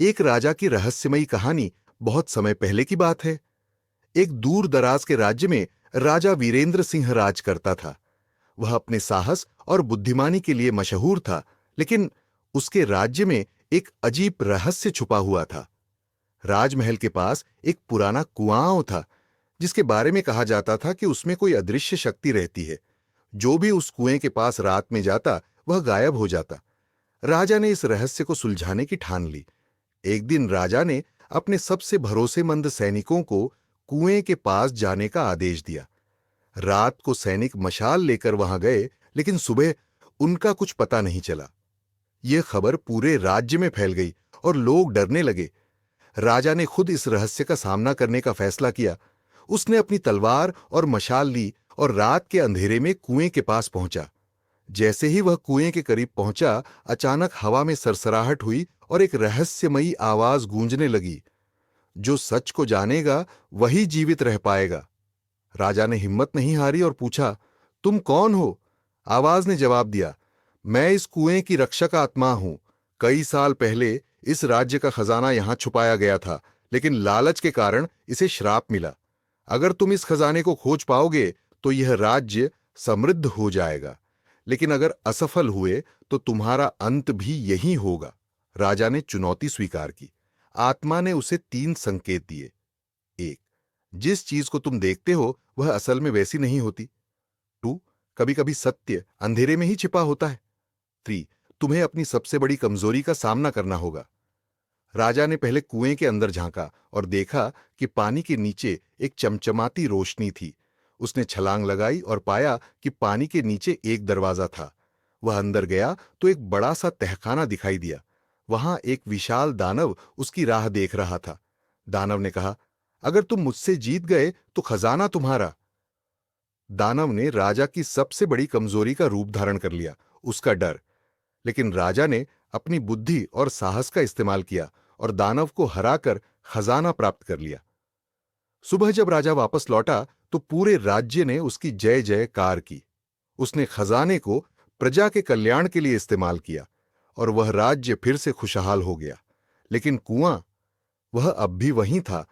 एक राजा की रहस्यमयी कहानी बहुत समय पहले की बात है। एक दूर दराज के राज्य में राजा वीरेंद्र सिंह राज करता था। वह अपने साहस और बुद्धिमानी के लिए मशहूर था, लेकिन उसके राज्य में एक अजीब रहस्य छुपा हुआ था। राजमहल के पास एक पुराना कुआं था, जिसके बारे में कहा जाता था कि उसमें कोई अदृश्य शक्ति रहती है। जो भी उस कुएं के पास रात में जाता, वह गायब हो जाता। राजा ने इस रहस्य को सुलझाने की ठान ली। एक दिन राजा ने अपने सबसे भरोसेमंद सैनिकों को कुएं के पास जाने का आदेश दिया। रात को सैनिक मशाल लेकर वहां गए, लेकिन सुबह उनका कुछ पता नहीं चला। यह खबर पूरे राज्य में फैल गई और लोग डरने लगे। राजा ने खुद इस रहस्य का सामना करने का फैसला किया। उसने अपनी तलवार और मशाल ली और रात के अंधेरे में कुएं के पास पहुंचा। जैसे ही वह कुएं के करीब पहुंचा, अचानक हवा में सरसराहट हुई और एक रहस्यमयी आवाज गूंजने लगी, जो सच को जानेगा वही जीवित रह पाएगा। राजा ने हिम्मत नहीं हारी और पूछा, तुम कौन हो? आवाज ने जवाब दिया, मैं इस कुएं की रक्षक आत्मा हूं। कई साल पहले इस राज्य का खजाना यहां छुपाया गया था, लेकिन लालच के कारण इसे श्राप मिला। अगर तुम इस खजाने को खोज पाओगे तो यह राज्य समृद्ध हो जाएगा, लेकिन अगर असफल हुए तो तुम्हारा अंत भी यही होगा। राजा ने चुनौती स्वीकार की। आत्मा ने उसे 3 संकेत दिए। 1, जिस चीज को तुम देखते हो वह असल में वैसी नहीं होती। 2, कभी कभी सत्य अंधेरे में ही छिपा होता है। 3, तुम्हें अपनी सबसे बड़ी कमजोरी का सामना करना होगा। राजा ने पहले कुएं के अंदर झांका और देखा कि पानी के नीचे एक चमचमाती रोशनी थी। उसने छलांग लगाई और पाया कि पानी के नीचे एक दरवाजा था। वह अंदर गया तो एक बड़ा सा तहखाना दिखाई दिया। वहां एक विशाल दानव उसकी राह देख रहा था। दानव ने कहा, अगर तुम मुझसे जीत गए तो खजाना तुम्हारा। दानव ने राजा की सबसे बड़ी कमजोरी का रूप धारण कर लिया, उसका डर। लेकिन राजा ने अपनी बुद्धि और साहस का इस्तेमाल किया और दानव को हराकर खजाना प्राप्त कर लिया। सुबह जब राजा वापस लौटा तो पूरे राज्य ने उसकी जय जयकार की। उसने खजाने को प्रजा के कल्याण के लिए इस्तेमाल किया और वह राज्य फिर से खुशहाल हो गया। लेकिन कुआं, वह अब भी वहीं था